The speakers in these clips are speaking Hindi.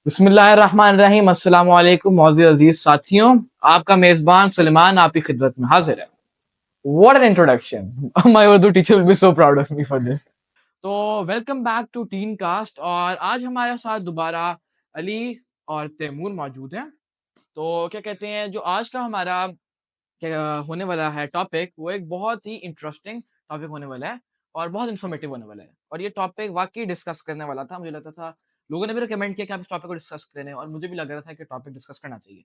बिस्मिल्लाहिर्रहमानिर्रहीम। अस्सलाम वालेकुम मौजूद अजीज साथियों, आपका मेजबान सुलेमान आपकी खिदमत में हाजिर है। What an introduction. My Urdu teacher will be so proud of me for this. तो welcome back to Teen Cast, और आज हमारे साथ दोबारा अली और तैमूर मौजूद हैं। तो क्या कहते हैं, जो आज का हमारा क्या होने वाला है टॉपिक, वो एक बहुत ही इंटरेस्टिंग टॉपिक होने वाला है और बहुत इन्फॉर्मेटिव होने वाला है। और ये टॉपिक वाकई डिस्कस करने वाला था, मुझे लगता था लोगों ने भी रिकमेंड किया कि आप इस टॉपिक को डिस्कस करें, और मुझे भी लग रहा था कि टॉपिक डिस्कस करना चाहिए।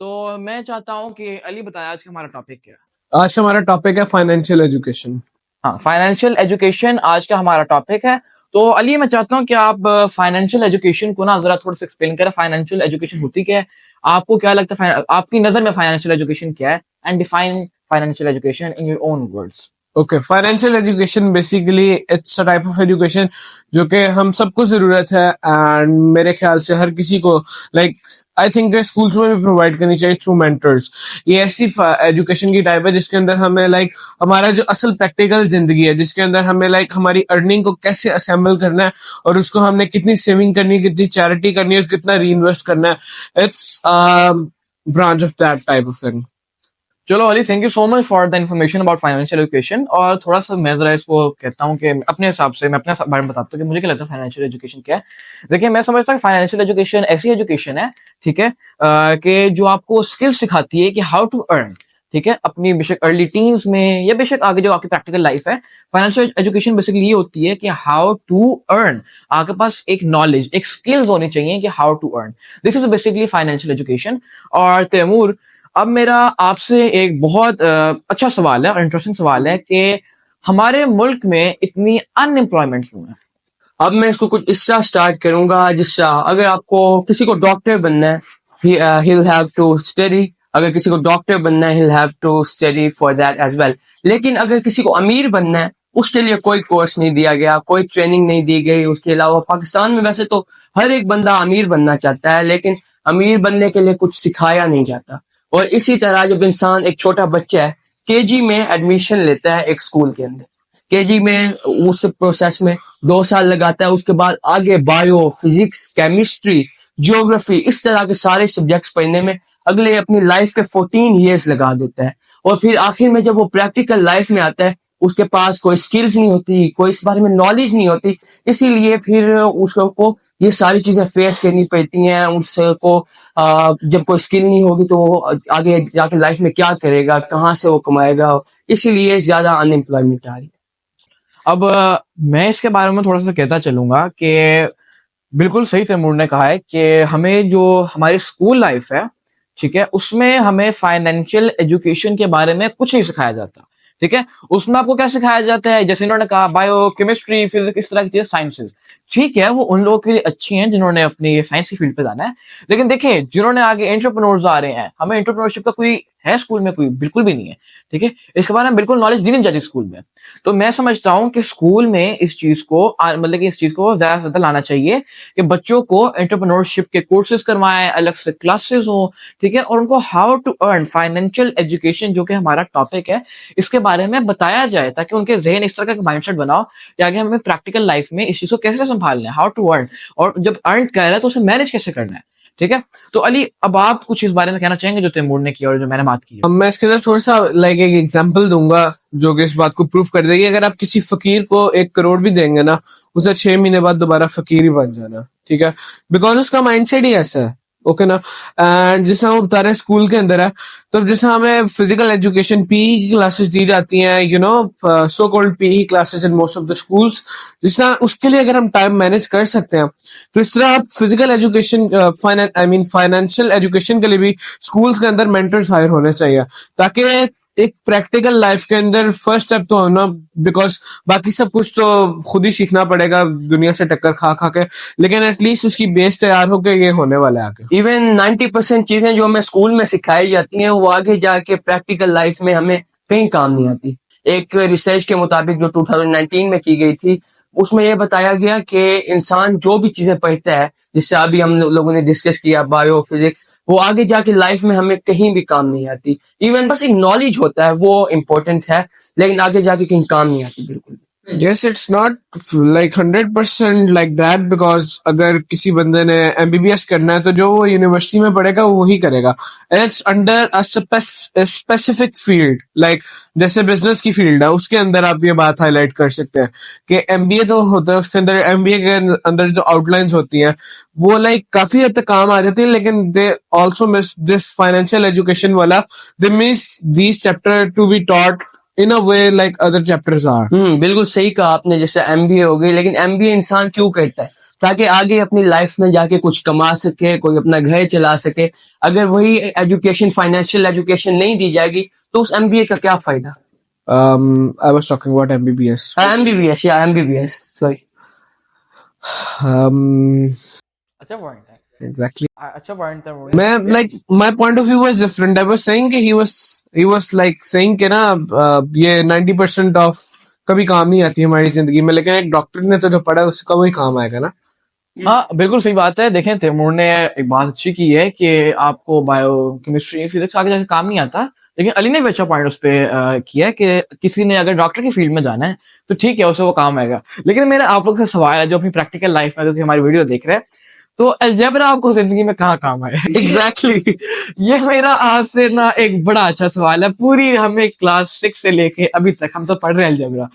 तो मैं चाहता हूँ कि अली बताया आज का हमारा टॉपिक क्या है। आज का हमारा टॉपिक है फाइनेंशियल एजुकेशन। हाँ, फाइनेंशियल एजुकेशन आज का हमारा टॉपिक है। तो अली, मैं चाहता हूँ कि आप फाइनेंशियल एजुकेशन को ना जरा थोड़ा सा एक्सप्लेन करें। फाइनेंशियल एजुकेशन होती क्या है, आपको क्या लगता है, आपकी नजर में फाइनेंशियल एजुकेशन क्या है, and define financial education in your own words. Okay, financial education basically it's a type of education जो कि हम सबको जरूरत है, एंड मेरे ख्याल से हर किसी को आई थिंक स्कूल्स में भी प्रोवाइड करनी चाहिए थ्रू मेंटर्स। ये ऐसी एजुकेशन की टाइप है जिसके अंदर हमें हमारा जो असल प्रैक्टिकल जिंदगी है, जिसके अंदर हमें हमारी अर्निंग को कैसे असेंबल करना है, और उसको हमने कितनी सेविंग करनी है, कितनी चैरिटी करनी है, और कितना री इन्वेस्ट करना है। It's branch of that type of thing. चलो Ali, thank you so much for the information about financial education. और थोड़ा सा मैं जरा इसको कहता हूँ कि अपने हिसाब से मैं अपने बारे में बताता हूँ कि मुझे क्या लगता है फाइनेंशियल एजुकेशन क्या है। देखिए, मैं समझता हूँ कि फाइनेंशियल एजुकेशन ऐसी एजुकेशन है, ठीक है, कि जो आपको स्किल्स सिखाती है कि हाउ टू अर्न, ठीक है, अपनी बेशक अर्ली टीन्स में या बेशक आगे जो आपकी प्रैक्टिकल लाइफ है। फाइनेंशियल एजुकेशन बेसिकली ये होती है कि हाउ टू अर्न। आपके पास एक नॉलेज, एक स्किल्स होनी चाहिए कि how to earn. This is basically financial education. और तैमूर, अब मेरा आपसे एक बहुत अच्छा सवाल है और इंटरेस्टिंग सवाल है कि हमारे मुल्क में इतनी अनएम्प्लॉयमेंट क्यों है। अब मैं इसको कुछ इससे स्टार्ट करूंगा, जिससे अगर आपको किसी को डॉक्टर बनना है, he'll have to study. अगर किसी को डॉक्टर बनना है, he'll have to study for that as well. लेकिन अगर किसी को अमीर बनना है, उसके लिए कोई कोर्स नहीं दिया गया, कोई ट्रेनिंग नहीं दी गई। उसके अलावा पाकिस्तान में वैसे तो हर एक बंदा अमीर बनना चाहता है, लेकिन अमीर बनने के लिए कुछ सिखाया नहीं जाता। और इसी तरह जब इंसान, एक छोटा बच्चा है, केजी में एडमिशन लेता है एक स्कूल के अंदर, केजी में उस प्रोसेस में 2 साल लगाता है, उसके बाद आगे बायो, फिजिक्स, केमिस्ट्री, जियोग्राफी, इस तरह के सारे सब्जेक्ट्स पढ़ने में अगले अपनी लाइफ के 14 ईयर्स लगा देता है। और फिर आखिर में जब वो प्रैक्टिकल लाइफ में आता है, उसके पास कोई स्किल्स नहीं होती, कोई इस बारे में नॉलेज नहीं होती। इसीलिए फिर उसको ये सारी चीजें फेस करनी पड़ती हैं। उसको जब कोई स्किल नहीं होगी तो वो आगे जाके लाइफ में क्या करेगा, कहाँ से वो कमाएगा। इसीलिए ज्यादा अनएम्प्लॉयमेंट आ रही है। अब मैं इसके बारे में थोड़ा सा कहता चलूंगा कि बिल्कुल सही तैमूर ने कहा है कि हमें जो हमारी स्कूल लाइफ है, ठीक है, उसमें हमें फाइनेंशियल एजुकेशन के बारे में कुछ नहीं सिखाया जाता। ठीक है, उसमें आपको क्या सिखाया जाता है, जैसे इन्होंने कहा बायो, केमिस्ट्री, फिजिक्स, इस तरह की चीजें, साइंसेज। ठीक है, वो उन लोगों के लिए अच्छी हैं जिन्होंने अपनी साइंस की फील्ड पे जाना है। लेकिन देखें, जिन्होंने आगे एंटरप्रेन्योर्स आ रहे हैं, हमें एंटरप्रेन्योरशिप का कोई है स्कूल में, कोई बिल्कुल भी नहीं है। ठीक है, इसके बारे में बिल्कुल नॉलेज दी नहीं जाती स्कूल में। तो मैं समझता हूँ कि स्कूल में इस चीज को मतलब कि इस चीज को ज्यादा से ज्यादा लाना चाहिए कि बच्चों को एंटरप्रेन्योरशिप के कोर्सेज करवाएं, अलग से क्लासेस हो, ठीक है, और उनको how to earn, financial education जो कि हमारा टॉपिक है, इसके बारे में बताया जाए, ताकि उनके जहन इस तरह का माइंडसेट बनाओ कि आगे हमें प्रैक्टिकल लाइफ में इस चीज को कैसे संभालना है, हाउ टू अर्न, और जब अर्न कर रहा है तो उसे मैनेज कैसे करना है। ठीक है, तो अली, अब आप कुछ इस बारे में कहना चाहेंगे जो तैमूर ने किया और जो मैंने बात की है। अब मैं इसके अंदर थोड़ा सा एक एग्जांपल दूंगा जो कि इस बात को प्रूफ कर देगी। अगर आप किसी फकीर को 1 करोड़ भी देंगे ना, उसे 6 महीने बाद दोबारा फकीर ही बन जाना। ठीक है, बिकॉज उसका माइंडसेट ही ऐसा है। ओके ना। एंड जिस तरह वो बता रहे हैं स्कूल के अंदर है, तो जिस तरह हमें फिजिकल एजुकेशन पीई की क्लासेस दी जाती हैं, so called PE classes in most of the schools, जिस तरह उसके लिए अगर हम टाइम मैनेज कर सकते हैं, तो इस तरह आप फिजिकल एजुकेशन, फाइनेंशियल एजुकेशन के लिए भी स्कूल्स के अंदर मेंटर्स हायर होने चाहिए, ताकि एक प्रैक्टिकल लाइफ के अंदर फर्स्ट स्टेप तो होना। बिकॉज बाकी सब कुछ तो खुद ही सीखना पड़ेगा दुनिया से टक्कर खा खा के, लेकिन एटलीस्ट उसकी बेस तैयार होकर ये होने वाला है आगे। इवन 90% चीजें जो हमें स्कूल में सिखाई जाती हैं, वो आगे जाके प्रैक्टिकल लाइफ में हमें कहीं काम नहीं आती। एक रिसर्च के मुताबिक जो 2019 में की गई थी, उसमें यह बताया गया कि इंसान जो भी चीजें पढ़ता है, जिससे अभी हम लोगों ने डिस्कस किया, बायो, फिजिक्स, वो आगे जाके लाइफ में हमें कहीं भी काम नहीं आती। इवन बस एक नॉलेज होता है, वो इम्पोर्टेंट है, लेकिन आगे जाके कहीं काम नहीं आती बिल्कुल। Yes, it's not like 100% like that because अगर किसी बंदे ने MBBS करना है तो जो वो यूनिवर्सिटी में पढ़ेगा वो वही करेगा. It's under a specific field, like जैसे बिजनेस की फील्ड है उसके अंदर आप ये बात हाईलाइट कर सकते हैं कि MBA तो होता है, उसके अंदर MBA के अंदर जो आउटलाइंस होती हैं वो लाइक काफी हद तक काम आ जाती है, लेकिन they also miss this financial education वाला, they miss this chapter to be taught in a way like other chapters are. बिल्कुल सही कहा आपने. जैसे एमबीए हो गई, लेकिन एमबीए इंसान क्यों करता है? ताकि आगे अपनी लाइफ में जाके कुछ कमा सके, कोई अपना घर चला सके. अगर वही एजुकेशन, फाइनेंशियल एजुकेशन नहीं दी जाएगी तो उस एमबीए का क्या फायदा? I was talking about MBBS. MBBS या एमबीबीएस, सॉरी. अच्छा पॉइंट है. Exactly. अच्छा पॉइंट है मुझे. मैं like my point of view was different. I was saying कि he was like saying कि ना ये 90% of कभी काम नहीं आती हमारी जिंदगी में, लेकिन एक डॉक्टर ने तो जो पढ़ा है उसका वही काम आएगा ना. हाँ बिल्कुल सही बात है. देखें तैमूर ने एक बात अच्छी की है कि आपको बायो केमिस्ट्री फिजिक्स आगे जाके काम नहीं आता, लेकिन अली ने भी अच्छा पॉइंट उस पर किया है कि किसी ने अगर डॉक्टर की फील्ड में जाना है तो ठीक है, उसे वो काम आएगा. लेकिन मेरा आप लोग से सवाल है जो अपनी प्रैक्टिकल लाइफ में, जो हमारी वीडियो देख रहे हैं, तो अलजेब्रा आपको जिंदगी में कहाँ काम आए? Exactly. ये मेरा आपसे ना एक बड़ा अच्छा सवाल है. पूरी हमें क्लास 6 से लेके अभी तक हम तो पढ़ रहे हैं अलजेब्रा.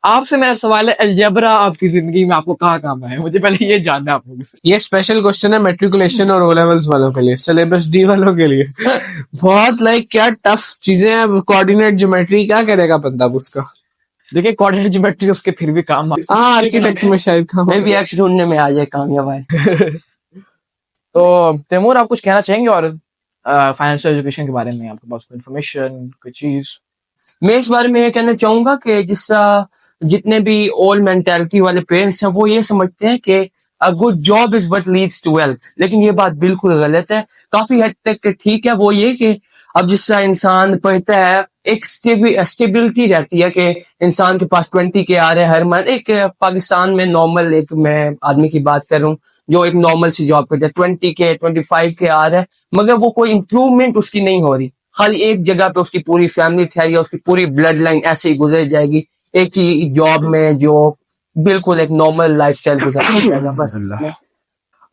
आपसे मेरा सवाल है, अलजेब्रा आपकी जिंदगी में आपको कहाँ काम आए? मुझे पहले ये जानना है आप लोगों से. ये स्पेशल क्वेश्चन है मेट्रिकुलेशन और ओ लेवल्स वालों के लिए, सिलेबस डी वालों के लिए. बहुत लाइक क्या टफ चीजें हैं. कोऑर्डिनेट ज्योमेट्री क्या करेगा बंदा अब उसका? देखिए कोऑर्डिनेट ज्योमेट्री उसके फिर भी काम हाँ, आर्किटेक्ट में शायद काम. मैं भी एक्स ढूंढने में आ जाए कामयाब है. तो तैमूर आप कुछ कहना चाहेंगे और फाइनेंशियल एजुकेशन के बारे में? आपके पास कोई इन्फॉर्मेशन, कोई चीज? मैं इस बारे में ये कहना चाहूंगा कि जिसका जितने भी ओल्ड मेंटालिटी वाले पेरेंट्स हैं वो ये समझते हैं कि a good job is what leads to wealth, लेकिन ये बात बिल्कुल गलत है. काफी हद तक ठीक है वो ये कि अब जिसका इंसान पढ़ता है एक स्टेबिलिटी रहती है कि इंसान के पास 20 के आ रहे हैं हर मंथ. एक पाकिस्तान में नॉर्मल, एक मैं आदमी की बात कर रहा हूँ जो एक नॉर्मल सी जॉब करता है, 20 के 25 के आ रहा है, मगर वो कोई इंप्रूवमेंट उसकी नहीं हो रही. खाली एक जगह पे उसकी पूरी फैमिली ठहरी है, उसकी पूरी ब्लड लाइन ऐसे ही गुजर जाएगी एक ही जॉब में, जो बिल्कुल एक नॉर्मल लाइफ स्टाइल गुजर जाएगा. बस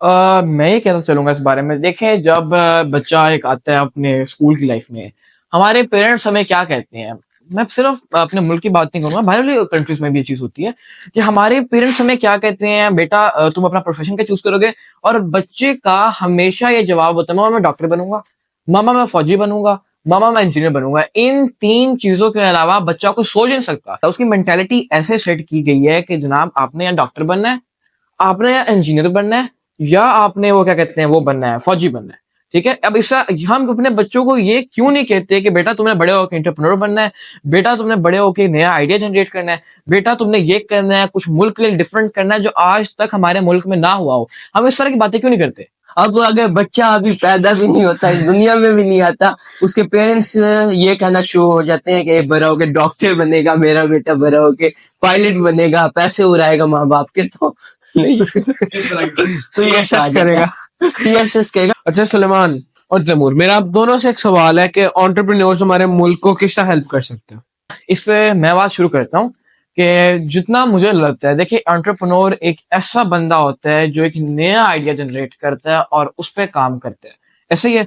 मैं ये कहता चलूंगा इस बारे में. देखें जब बच्चा एक आता है अपने स्कूल की लाइफ में, हमारे पेरेंट्स हमें क्या कहते हैं? मैं सिर्फ अपने मुल्क की बात नहीं करूंगा, बाहर वाली कंट्रीज में भी ये चीज होती है कि हमारे पेरेंट्स हमें क्या कहते हैं, बेटा तुम अपना प्रोफेशन क्या चूज करोगे? और बच्चे का हमेशा ये जवाब होता है, मामा मैं डॉक्टर बनूंगा, मामा मैं फौजी बनूंगा, मामा मैं इंजीनियर बनूंगा. इन 3 चीजों के अलावा बच्चा को सोच नहीं सकता. तो उसकी मेंटेलिटी ऐसे सेट की गई है कि जनाब आपने या डॉक्टर बनना है, आपने या इंजीनियर बनना है, या आपने वो क्या कहते हैं वो बनना है, फौजी बनना है. ठीक है. अब इसका हम अपने बच्चों को ये क्यों नहीं कहते कि बेटा तुमने बड़े होकर एंटरप्रेन्योर बनना है, बेटा तुमने बड़े होकर नया आइडिया जनरेट करना है, बेटा तुमने ये करना है, कुछ मुल्क के लिए डिफरेंट करना है जो आज तक हमारे मुल्क में ना हुआ हो? हम इस तरह की बातें क्यों नहीं करते? अब अगर बच्चा अभी पैदा भी नहीं होता, इस दुनिया में भी नहीं आता, उसके पेरेंट्स ये कहना शुरू हो जाते हैं कि बड़ा होके डॉक्टर बनेगा, मेरा बेटा बड़ा होके पायलट बनेगा, पैसे उड़ाएगा माँ बाप के. तो नहीं सीएसएस करेगा. सीएसएस करेगा. अच्छा सुलेमान और तैमूर, मेरा आप दोनों से एक सवाल है कि एंटरप्रेन्योर्स हमारे मुल्क को किस तरह हेल्प कर सकते हैं? इस पे मैं बात शुरू करता हूँ कि जितना मुझे लगता है, देखिए एंटरप्रेन्योर एक ऐसा बंदा होता है जो एक नया आइडिया जनरेट करता है और उस पर काम करता है. ऐसे ही है.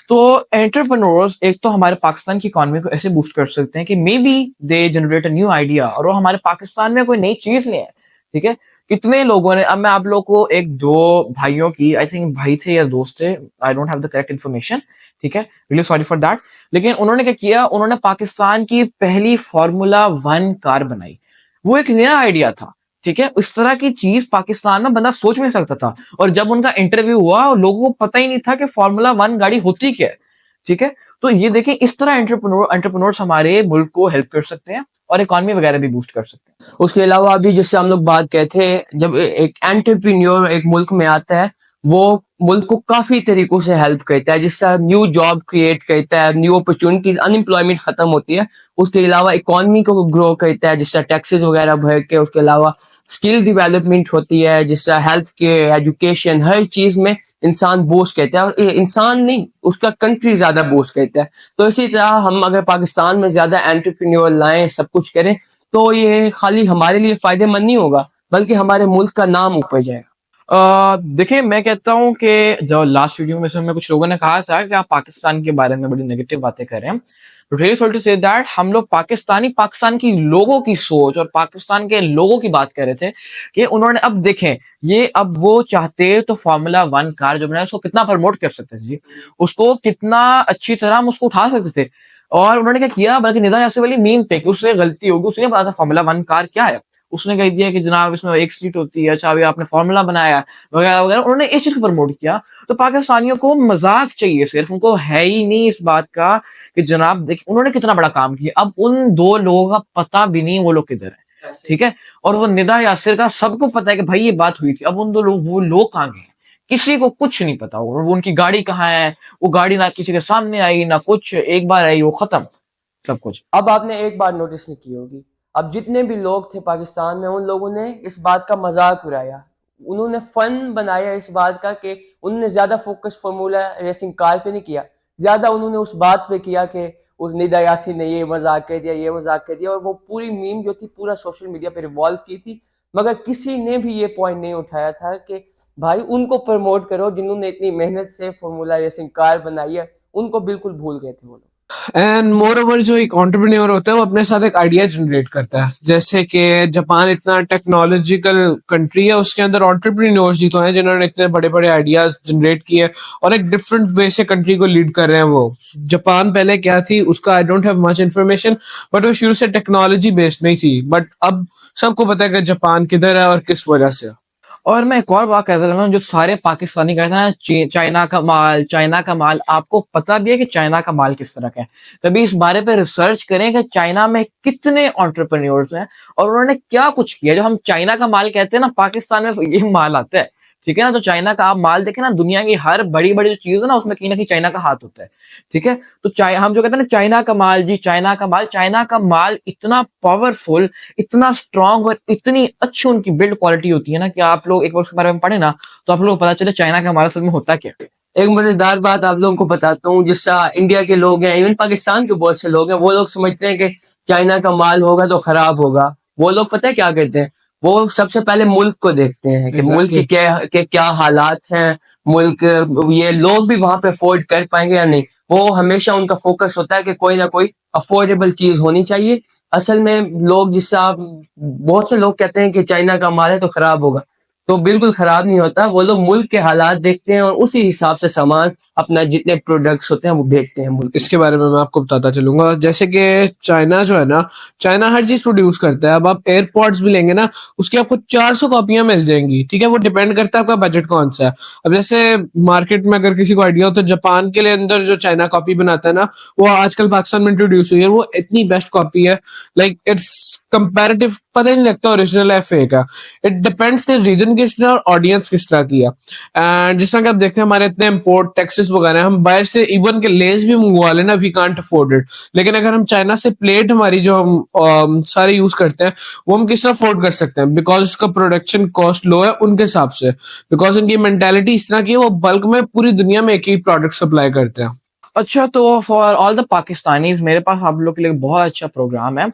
तो एंटरप्रेन्योर्स एक तो हमारे पाकिस्तान की इकोनॉमी को ऐसे बूस्ट कर सकते हैं कि may be they generate a new idea, और वो हमारे पाकिस्तान में कोई नई चीज नहीं है. ठीक है. कितने लोगों ने, अब मैं आप लोगों को एक दो भाइयों की, आई थिंक भाई थे या दोस्त थे, I don't have the correct information, ठीक है, रियली सॉरी फॉर दैट, लेकिन उन्होंने क्या किया, उन्होंने पाकिस्तान की पहली फार्मूला 1 कार बनाई. वो एक नया आइडिया था. ठीक है. इस तरह की चीज पाकिस्तान में बंदा सोच भी नहीं सकता था, और जब उनका इंटरव्यू हुआ लोगों को पता ही नहीं था कि फार्मूला 1 गाड़ी होती क्या है. ठीक है. तो ये देखिए इस तरह एंटरप्रेन्योर्स हमारे मुल्क को हेल्प कर सकते हैं और इकोनॉमी वगैरह भी बूस्ट कर सकते हैं. उसके अलावा अभी जैसे हम लोग बात कहते हैं, जब एक एंटरप्रेन्योर एक मुल्क में आता है वो मुल्क को काफी तरीकों से हेल्प करता है, जिससे न्यू जॉब क्रिएट करता है, न्यू अपॉर्चुनिटीज, अनएम्प्लॉयमेंट खत्म होती है. उसके अलावा इकोनॉमी को ग्रो करता है जिससे टैक्सेस वगैरह भर के. उसके अलावा स्किल डेवलपमेंट होती है जिससे हेल्थ के, एजुकेशन, हर चीज में इंसान बूस्ट करता है. और इंसान नहीं, उसका कंट्री ज्यादा बूस्ट करता है. तो इसी तरह हम अगर पाकिस्तान में ज्यादा एंटरप्रेन्योर लाएं, सब कुछ करें, तो ये खाली हमारे लिए फायदेमंद नहीं होगा, बल्कि हमारे मुल्क का नाम ऊपर जाएगा। देखिए, मैं कहता हूँ कि जो लास्ट वीडियो में से हमें कुछ लोगों ने कहा था कि आप पाकिस्तान के बारे में बड़ी नेगेटिव बातें कर रहे हैं। तो really sorry to say that हम लोग पाकिस्तान की लोगों की सोच और पाकिस्तान के लोगों की बात कर रहे थे कि उन्होंने अब देखें, ये अब वो चाहते तो फार्मूला 1 कार जो बनाया उसको कितना प्रमोट कर सकते थे जी, उसको कितना अच्छी तरह हम उसको उठा सकते थे। और उन्होंने क्या किया, बल्कि निदा यासिर वाली मीम पे कि उससे गलती होगी, उसने पता था फार्मूला 1 कार क्या है, उसने कह दिया कि जनाब इसमें एक सीट होती है, अच्छा अभी आपने फार्मूला बनाया वगैरह वगैरह, उन्होंने इस चीज को प्रमोट किया। तो पाकिस्तानियों को मजाक चाहिए सिर्फ, उनको है ही नहीं इस बात का कि जनाब देखिए उन्होंने कितना बड़ा काम किया। अब उन दो लोगों का पता भी नहीं वो लोग किधर है, ठीक है। और वो निदा यासिर का सबको पता है कि भाई ये बात हुई थी। अब उन दो लोग, वो लोग कहाँ गए, किसी को कुछ नहीं पता। वो उनकी गाड़ी कहाँ है, वो गाड़ी ना किसी के सामने आई ना कुछ, एक बार आई वो खत्म सब कुछ। अब आपने एक बात नोटिस नहीं की होगी, अब जितने भी लोग थे पाकिस्तान में, उन लोगों ने इस बात का मजाक उड़ाया, उन्होंने फन बनाया इस बात का कि उन्होंने ज्यादा फोकस फार्मूला रेसिंग कार पे नहीं किया, ज्यादा उन्होंने उस बात पे किया कि उस निदा यासीन ने ये मजाक कह दिया, ये मजाक कह दिया। और वो पूरी मीम जो थी पूरा सोशल मीडिया पे रिवॉल्व की थी, मगर किसी ने भी ये पॉइंट नहीं उठाया था कि भाई उनको प्रमोट करो जिन्होंने इतनी मेहनत से फार्मूला रेसिंग कार बनाई है। उनको बिल्कुल भूल गए थे वो लोग। एंड मोर ओवर जो एक एंटरप्रेन्योर होता है वो अपने साथ एक आइडिया जनरेट करता है। जैसे कि जापान इतना टेक्नोलॉजिकल कंट्री है, उसके अंदर एंटरप्रेन्योर्स ही तो हैं जिन्होंने इतने बड़े बड़े आइडियाज जनरेट किए और एक डिफरेंट वे से कंट्री को लीड कर रहे हैं। वो जापान पहले क्या थी उसका I don't have much information, but वो शुरू से टेक्नोलॉजी बेस्ड नहीं थी, बट अब सबको पता है कि जापान किधर है और किस वजह से। और मैं एक और बात कहता था, जो सारे पाकिस्तानी कहते हैं ना चाइना का माल, चाइना का माल, आपको पता भी है कि चाइना का माल किस तरह का है? कभी इस बारे पे रिसर्च करें कि चाइना में कितने एंटरप्रेन्योर्स हैं और उन्होंने क्या कुछ किया। जो हम चाइना का माल कहते हैं ना, पाकिस्तान में ये माल आता है, ठीक है ना। तो चाइना का आप माल देखें ना, दुनिया की हर बड़ी बड़ी जो चीज है ना उसमें कहीं ना कहीं चाइना का हाथ होता है, ठीक है। तो हम जो कहते हैं ना चाइना का माल जी, चाइना का माल, चाइना का माल इतना पावरफुल, इतना स्ट्रांग और इतनी अच्छी उनकी बिल्ड क्वालिटी होती है ना कि आप लोग एक बार उसके बारे में पढ़े ना तो आप लोगों को पता चले चाइना का माल असल में होता क्या है। एक मजेदार बात आप लोगों को बताता हूँ, जिससे इंडिया के लोग हैं, इवन पाकिस्तान के बहुत से लोग हैं, वो लोग समझते हैं कि चाइना का माल होगा तो खराब होगा। वो लोग पता है क्या करते हैं, वो सबसे पहले मुल्क को देखते हैं कि मुल्क के क्या हालात हैं, मुल्क ये लोग भी वहां पे अफोर्ड कर पाएंगे या नहीं। वो हमेशा उनका फोकस होता है कि कोई ना कोई अफोर्डेबल चीज होनी चाहिए। असल में लोग जिससे आप, बहुत से लोग कहते हैं कि चाइना का माल है तो खराब होगा, तो बिल्कुल खराब नहीं होता। वो लोग मुल्क के हालात देखते हैं और उसी हिसाब से सामान अपना जितने प्रोडक्ट्स होते हैं वो भेजते हैं मुल्क। इसके बारे में मैं आपको बताता चलूंगा। जैसे कि चाइना जो है ना, चाइना हर चीज प्रोड्यूस करता है। अब आप एयरपॉड्स भी लेंगे ना, उसकी आपको 400 कॉपियां मिल जाएंगी, ठीक है। वो डिपेंड करता है आपका बजट कौन सा है। अब जैसे मार्केट में अगर किसी को आइडिया हो तो जापान के लिए अंदर जो चाइना कॉपी बनाता है ना, वो आजकल पाकिस्तान में इंट्रोड्यूस हुई है। वो इतनी बेस्ट कॉपी है, लाइक इट्स कंपैरेटिव, पता ही नहीं लगता ओरिजिनल है फेक है। इट डिपेंड्स द रीजन किस तरह और ऑडियंस किस तरह की है। एंड जिस तरह कि आप देखते हैं हमारे इतने इम्पोर्ट टैक्सेस वगैरह हैं, हम बाहर से इवन के लेस भी मंगवा लेना, वी कांट अफोर्ड इट। लेकिन अगर हम चाइना से प्लेट हमारी जो हम सारे यूज करते हैं वो हम किस तरह अफोर्ड कर सकते हैं, बिकॉज उसका प्रोडक्शन कॉस्ट लो है उनके हिसाब से, बिकॉज उनकी मेंटेलिटी इस तरह की है, वो बल्क में पूरी दुनिया में एक ही प्रोडक्ट सप्लाई करते हैं। अच्छा, तो फॉर ऑल द पाकिस्तानीज मेरे पास आप लोग के लिए बहुत अच्छा प्रोग्राम है,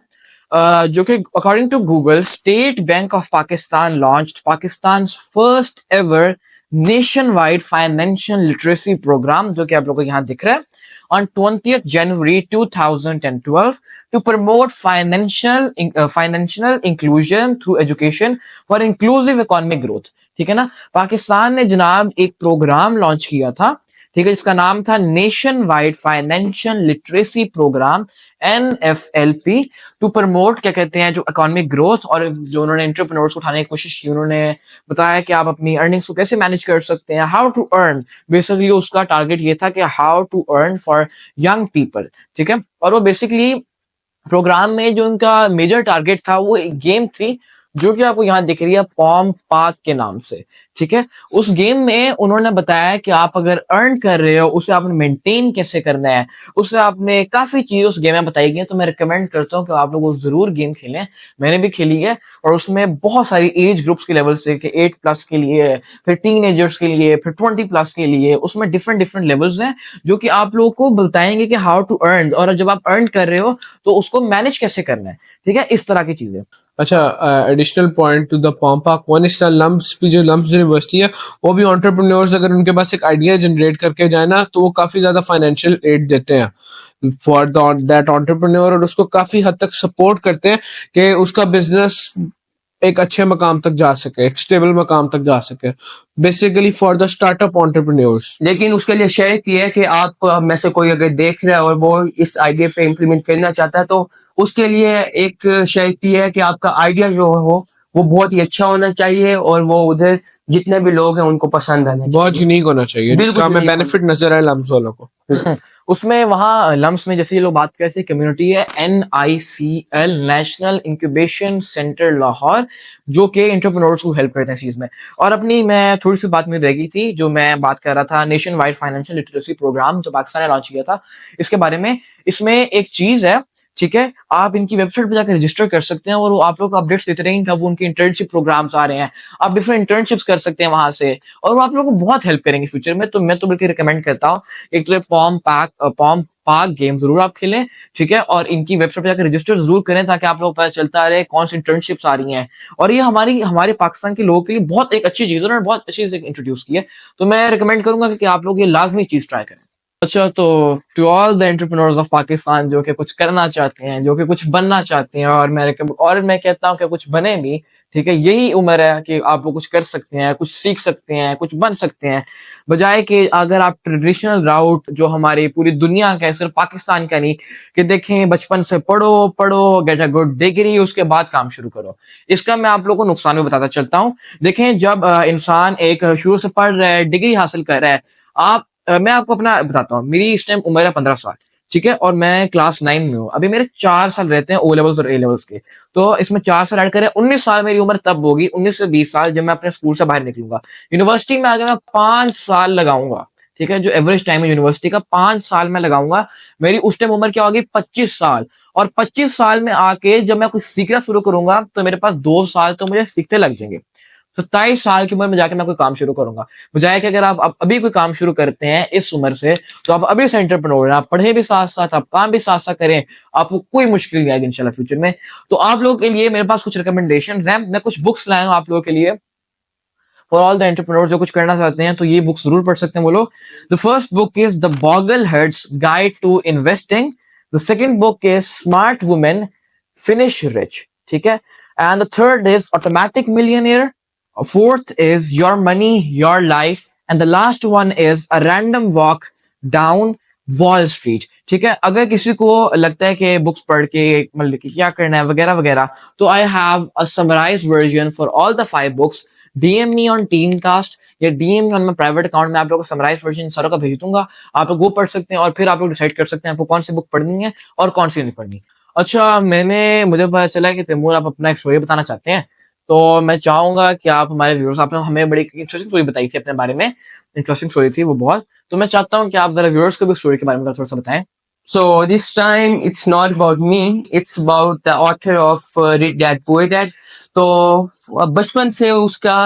जो कि according to Google, state bank of Pakistan launched Pakistan first ever nationwide financial literacy program, जो कि आप लोगों को यहाँ दिख रहा है, on 20th January 2012 to promote financial inclusion through education for inclusive economic growth। ठीक है ना। पाकिस्तान ने जनाब एक प्रोग्राम लॉन्च किया था, ठीक है, जिसका नाम था nationwide financial literacy program, NFLP, to promote, क्या कहते हैं, जो इकोनॉमिक ग्रोथ। और जो उन्होंने एंटरप्रेन्योर्स को उठाने की कोशिश की, उन्होंने बताया कि आप अपनी अर्निंग्स को कैसे मैनेज कर सकते हैं, हाउ टू अर्न। बेसिकली उसका टारगेट ये था कि how to earn for young people, ठीक है। और वो बेसिकली प्रोग्राम में जो उनका मेजर टारगेट था वो एक गेम थी जो कि आपको यहाँ दिख रही है पॉम पार्क के नाम से, ठीक है। उस गेम में उन्होंने बताया कि आप अगर अर्न कर रहे हो उसे आपने मेंटेन कैसे करना है, उसे आपने काफी चीजें उस गेम में बताई गई हैं। तो मैं रिकमेंड करता हूँ कि आप लोग जरूर गेम खेलें। मैंने भी खेली है और उसमें बहुत सारी एज ग्रुप्स के लेवल से, कि 8+ के लिए, फिर टीनेजर्स के लिए, फिर 20+ के लिए, उसमें डिफरेंट डिफरेंट लेवल्स हैं जो कि आप लोगों को बताएंगे कि हाउ टू अर्न, और जब आप अर्न कर रहे हो तो उसको मैनेज कैसे करना है, ठीक है, इस तरह की चीजें। अच्छा, additional point to the pompak one is lumps भी, जो लम्प्स यूनिवर्सिटी है वो भी एंटरप्रेन्योर्स अगर उनके पास एक आइडिया जनरेट करके जाए ना तो वो काफी ज्यादा फाइनेंशियल एड देते हैं फॉर दैट एंटरप्रेन्योर, और उसको काफी हद तक सपोर्ट करते हैं कि उसका बिजनेस एक अच्छे मकाम तक जा सके, एक स्टेबल मकाम तक जा सके, basically for the startup entrepreneurs. लेकिन उसके लिए शर्त ये है कि आप में से कोई अगर देख रहा है और वो इस आइडिया पे इम्प्लीमेंट करना चाहता है, तो उसके लिए एक शर्त ये है कि आपका आइडिया जो हो वो बहुत ही अच्छा होना चाहिए और वो उधर जितने भी लोग हैं उनको पसंद आना बहुत चाहिए। यूनिक होना चाहिए, बिल्कुल जिसका हमें unique बेनिफिट नजर आए लम्प्स वालों को। उसमें वहाँ लम्स में जैसे ये लोग बात कर रहे थे, कम्युनिटी है NICL, national incubation centre Lahore, जो कि एंटरप्रेन्योर्स को हेल्प करते हैं इस चीज में। और अपनी मैं थोड़ी सी बात में रह गई थी, जो मैं बात कर रहा था nationwide financial literacy program जो पाकिस्तान ने लॉन्च किया था, इसके बारे में। इसमें एक चीज है, ठीक है, आप इनकी वेबसाइट पर जाकर रजिस्टर कर सकते हैं और वो आप लोग को अपडेट्स देते रहेंगे कब उनके इंटर्नशिप प्रोग्राम्स आ रहे हैं। आप डिफरेंट इंटर्नशिप्स कर सकते हैं वहां से, और वो आप लोगों को बहुत हेल्प करेंगे फ्यूचर में। तो मैं तो बिल्कुल रिकमेंड करता हूँ, एक तो पॉम पार्क गेम जरूर आप खेलें, ठीक है, और इनकी वेबसाइट पर जाकर रजिस्टर जरूर करें ताकि आप लोग को पता चलता रहे कौन सी इंटर्नशिप्स आ रही हैं। और ये हमारे पाकिस्तान के लोगों के लिए बहुत एक अच्छी चीज है, उन्होंने बहुत अच्छी चीज इंट्रोड्यूस की है। तो मैं रिकमेंड करूंगा कि आप लोग ये लाजमी चीज ट्राई करें। अच्छा, तो to all the entrepreneurs of Pakistan जो कि कुछ करना चाहते हैं, जो कि कुछ बनना चाहते हैं, और मैं कहता हूँ कि कुछ बने भी, ठीक है, यही उम्र है कि आप लोग कुछ कर सकते हैं, कुछ सीख सकते हैं, कुछ बन सकते हैं, बजाय कि अगर आप ट्रेडिशनल राउट जो हमारी पूरी दुनिया का है, सिर्फ पाकिस्तान का नहीं, कि देखें बचपन से पढ़ो पढ़ो, गेट अ गुड डिग्री, उसके बाद काम शुरू करो। इसका मैं आप लोगों को नुकसान भी बताता चलता हूँ। देखें, जब इंसान एक शुरू से पढ़ रहा है, डिग्री हासिल कर रहा है, मैं आपको अपना बताता हूँ, मेरी इस टाइम उम्र है 15 साल, ठीक है, और मैं क्लास 9 में हूँ। अभी मेरे 4 साल रहते हैं ओ लेवल्स और ए लेवल्स के, तो इसमें 4 साल ऐड करें, 19 साल मेरी उम्र तब होगी, 19 से 20 साल, जब मैं अपने स्कूल से बाहर निकलूंगा। यूनिवर्सिटी में आगे मैं 5 साल लगाऊंगा, ठीक है, जो एवरेज टाइम है यूनिवर्सिटी का 5 साल में लगाऊंगा। मेरी उस टाइम उम्र क्या होगी, 25 साल। और 25 साल में आके जब मैं कुछ सीखना शुरू करूंगा तो मेरे पास 2 साल तो मुझे सीखते लग जाएंगे। 27 साल की उम्र में जाके मैं कोई काम शुरू करूंगा, बजाय कि अगर आप अभी कोई काम शुरू करते हैं इस उम्र से, तो आप अभी से एंटरप्रेन्योर हैं, आप पढ़े भी साथ साथ, आप काम भी साथ साथ करें, आपको कोई मुश्किल नहीं आएगी इंशाल्लाह फ्यूचर में। तो आप लोगों के लिए मेरे पास कुछ रिकमेंडेशंस हैं, मैं कुछ बुक्स लाया हूं आप लोगों के लिए फॉर ऑल द एंटरप्रेन्योर्स जो कुछ करना चाहते हैं, तो ये बुक जरूर पढ़ सकते हैं वो लोग। The first book is the Bogleheads guide to investing. The second book is smart women finish rich, ठीक है, and the third is automatic millionaire. Fourth is Your Money, Your Life, and the last one is A Random Walk Down Wall Street, ठीक है। अगर किसी को लगता है कि बुक्स पढ़ के मतलब कि क्या करना है वगैरह वगैरह, तो I have a summarized version for all the 5 books. DM me on TeamCast या DM on my private account में आप लोगों को समराइज वर्जन सारों का भेज दूंगा। आप लोग वो पढ़ सकते हैं और फिर आप लोग डिसाइड कर सकते हैं आपको कौन सी बुक पढ़नी है और कौन सी नहीं पढ़नी। अच्छा, मुझे पता चला कि तैमूर आप अपना एक स्टोरी बताना चाहते हैं, तो मैं चाहूंगा कि आप हमारे व्यूअर्स, आपने हमें बड़ी इंटरेस्टिंग स्टोरी बताई थी अपने बारे में, इंटरेस्टिंग स्टोरी थी वो बहुत। तो मैं चाहता हूँ कि आप जरा व्यूअर्स को भी स्टोरी के बारे में थोड़ा सा बताएं। So this time it's not about me, it's about the author of Rich Dad Poor Dad. तो बचपन से उसका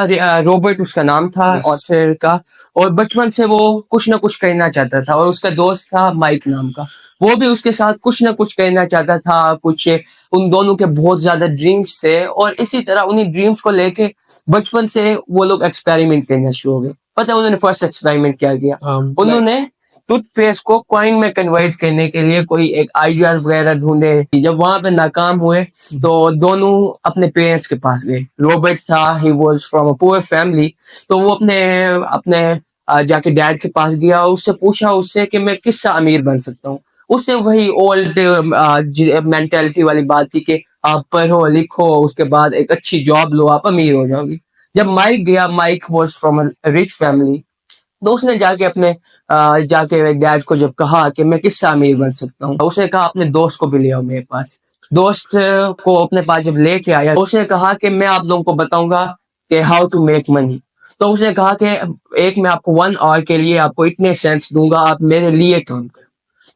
रॉबर्ट उसका नाम था ऑथर का, और बचपन से वो कुछ ना कुछ करना चाहता था, और उसका दोस्त था माइक नाम का, वो भी उसके साथ कुछ ना कुछ करना चाहता था। कुछ उन दोनों के बहुत ज्यादा ड्रीम्स थे, और इसी तरह उन्हीं ड्रीम्स को लेके बचपन से वो लोग एक्सपेरिमेंट करना शुरू हो गए। पता है उन्होंने फर्स्ट एक्सपेरिमेंट क्या किया? उन्होंने टूथपेस्ट को कॉइन में कन्वर्ट करने के लिए कोई एक आइडिया वगैरह ढूंढे। जब वहां पे नाकाम हुए तो दोनों अपने पेरेंट्स के पास गए। रॉबर्ट था, he was from a poor family, तो वो अपने अपने जाके डैड के पास गया और उससे पूछा उससे कि मैं किससे अमीर बन सकता हूँ। उससे वही ओल्ड मेंटेलिटी वाली बात थी कि आप पढ़ो लिखो, उसके बाद एक अच्छी जॉब लो, आप अमीर हो जाओगे। जब माइक गया, Mike was from a rich family, तो उसने जाके अपने जाके डैड को जब कहा कि मैं किससे अमीर बन सकता हूँ, उसने कहा अपने दोस्त को भी ले आओ मेरे पास। दोस्त को अपने पास जब लेके आया, उसने कहा कि मैं आप लोगों को बताऊंगा कि हाउ टू मेक मनी। तो उसने कहा कि एक मैं आपको 1 आवर के लिए आपको इतने सेंट्स दूंगा, आप मेरे लिए काम करो।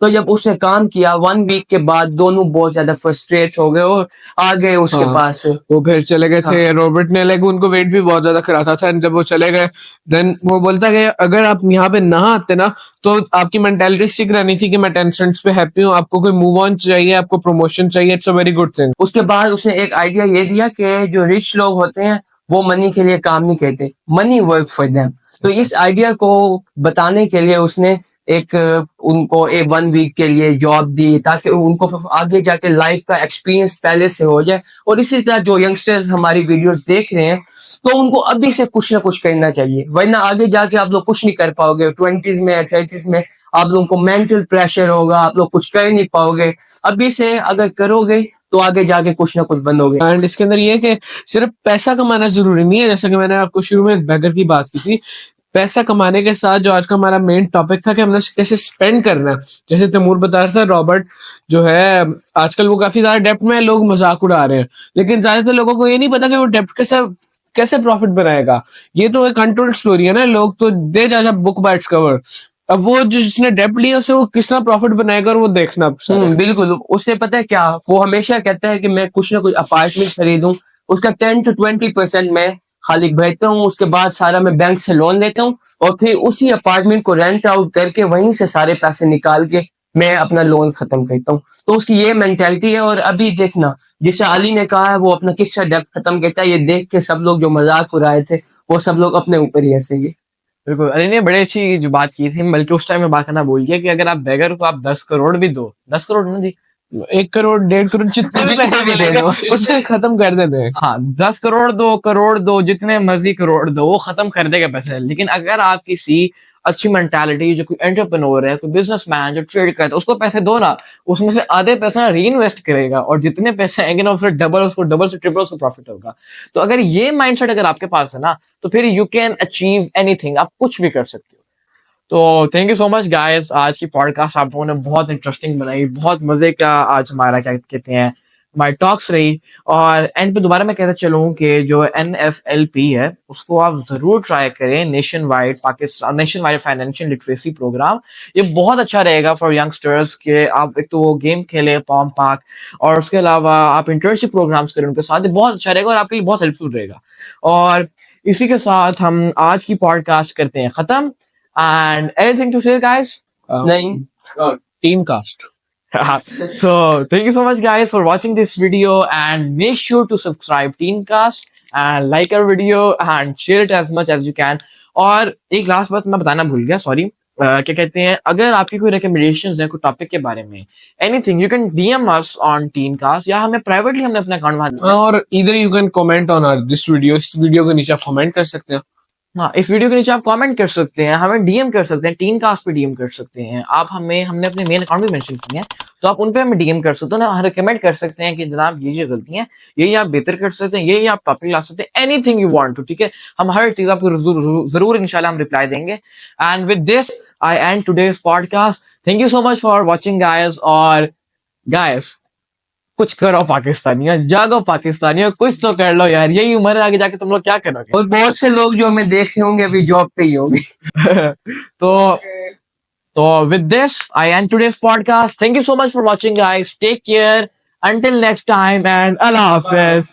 तो जब उसने काम किया 1 वीक के बाद दोनों बहुत ज्यादा फ्रस्ट्रेट हो गए और आ गए उसके हाँ, पास। वो फिर चले गए थे हाँ। रॉबर्ट ने, लाइक उनको वेट भी बहुत ज्यादा कराता था and जब वो चले गए देन वो बोलता कि अगर आप यहाँ पे ना आते ना तो आपकी मेंटालिटी स्टिक रहनी थी कि मैं 10 सेंट्स पे हैप्पी हूँ, आपको कोई मूव ऑन चाहिए, आपको प्रमोशन चाहिए, it's a very good thing. उसके बाद उसने एक आइडिया ये दिया कि जो रिच लोग होते हैं वो मनी के लिए काम नहीं करते, मनी वर्क फॉर देम। तो इस आइडिया को बताने के लिए उसने एक उनको एक 1 वीक के लिए जॉब दी ताकि उनको आगे जाके लाइफ का एक्सपीरियंस पहले से हो जाए। और इसी तरह जो यंगस्टर्स हमारी वीडियोस देख रहे हैं तो उनको अभी से कुछ ना कुछ करना चाहिए, वरना आगे जाके आप लोग कुछ नहीं कर पाओगे। 20s में 30s में आप लोगों को मेंटल प्रेशर होगा, आप लोग कुछ कर नहीं पाओगे। अभी से अगर करोगे तो आगे जाके कुछ ना कुछ बनोगे। एंड इसके अंदर ये है कि सिर्फ पैसा कमाना जरूरी नहीं है, जैसा कि मैंने आपको शुरू में बैगर की बात की थी। पैसा कमाने के साथ जो आज का हमारा मेन टॉपिक था कि हमने उसे कैसे स्पेंड करना है, जैसे तैमूर बता रहा था रॉबर्ट जो है आजकल वो काफी ज्यादा डेप्ट में है, लोग मजाक उड़ा रहे हैं, लेकिन ज्यादातर लोगों को ये नहीं पता कि वो डेप्ट कैसे कैसे प्रॉफिट बनाएगा। ये तो एक अनटोल्ड स्टोरी है ना, लोग तो दे जा बुक बाय इट्स कवर। अब वो जो जिसने डेप्ट लिया उसे वो किस तरह प्रॉफिट बनाएगा और वो देखना अब सारा। बिल्कुल। उससे पता है क्या, वो हमेशा कहता है कि मैं कुछ ना कुछ अपार्टमेंट खरीदूं, उसका 10 to 20% मैं खाली भेजता हूँ, उसके बाद सारा मैं बैंक से लोन लेता हूँ और फिर उसी अपार्टमेंट को रेंट आउट करके वहीं से सारे पैसे निकाल के मैं अपना लोन खत्म करता हूँ। तो उसकी ये मेंटेलिटी है। और अभी देखना, जिसे अली ने कहा है वो अपना किस्सा डेप्ट खत्म करता है, ये देख के सब लोग जो मजाक उड़ाए थे वो सब लोग अपने ऊपर ही हंसेंगे। बिल्कुल, अरे ने बड़े अच्छी जो बात की थी, बल्कि उस टाइम में बात करना भूल गया कि अगर आप बेगर को आप 10 करोड़ भी दो, 10 करोड़ ना जी, 1 करोड़ 1.5 करोड़ जितने भी पैसे भी दे मिलेगा दो। उससे खत्म कर देते हैं। हाँ 10 करोड़ दो, करोड़ दो, जितने मर्जी करोड़ दो, वो खत्म कर देगा पैसे। लेकिन अगर आप किसी अच्छी मेंटालिटी, जो कोई एंटरप्रेन्योर है, कोई बिजनेसमैन जो ट्रेड करता है, उसको पैसे दो ना, उसमें से आधे पैसा री इन्वेस्ट करेगा और जितने पैसे आएंगे ना फिर डबल, उसको डबल से ट्रिपल उसको प्रॉफिट होगा। तो अगर ये माइंडसेट अगर आपके पास है ना, तो फिर यू कैन अचीव एनीथिंग, आप कुछ भी कर सकते हो। तो thank you so much guys, आज की पॉडकास्ट आप लोगों ने बहुत इंटरेस्टिंग बनाई, बहुत मजे का आज हमारा क्या कहते हैं हमारी टॉक्स रही। और एंड पे दोबारा मैं कहता चलूँ कि जो NFLP है उसको आप जरूर ट्राई करें, nationwide Pakistan nationwide financial literacy program. ये बहुत अच्छा रहेगा फॉर यंगस्टर्स के, आप एक तो वो गेम खेले पॉम पाक, और उसके अलावा आप इंटर्नशिप प्रोग्राम्स करें उनके साथ, ये बहुत अच्छा रहेगा और आपके लिए बहुत हेल्पफुल रहेगा। और इसी के साथ हम आज की पॉडकास्ट करते हैं खत्म। And anything to say, guys? नहीं, team cast. So thank you so much, guys, for watching this video, and make sure to subscribe Teencast and like our video and share it as much as you can. और एक लास्ट बात मैं बताना भूल गया, सॉरी। क्या कहते हैं, अगर आपकी कोई रिकमेंडेशंस है कोई टॉपिक के बारे में, anything, you can DM us on Teencast, या हमें प्राइवेटली हमने अपना अकाउंट और इधर you can comment on our this video, इस वीडियो के नीचे आप कमेंट कर सकते हैं। हाँ, इस वीडियो के नीचे आप कमेंट कर सकते हैं, हमें DM कर सकते हैं, टीन कास्ट पे DM कर सकते हैं आप हमें, हमने अपने मेन अकाउंट भी मेंशन किए हैं, तो आप उन पे हमें DM कर सकते हो ना, रिकमेंड कर सकते हैं कि जनाब ये गलती है, ये आप बेहतर कर सकते हैं, ये आप टॉपिक ला सकते हैं, एनीथिंग यू वांट टू, ठीक है। हम हर चीज आपको जरूर इंशाल्लाह हम रिप्लाई देंगे। And with this I and today's podcast. Thank you so much for watching guys. और गाइस, कुछ करो पाकिस्तानियों, जागो पाकिस्तानियों, कुछ तो कर लो यार, यही उम्र है, आगे जाके तुम लोग क्या करोगे। और बहुत से लोग जो हमें देख रहे होंगे अभी जॉब पे ही होंगे। तो with this I end today's podcast. Thank you so much for watching, guys. Take care until next time, and Allah Hafiz.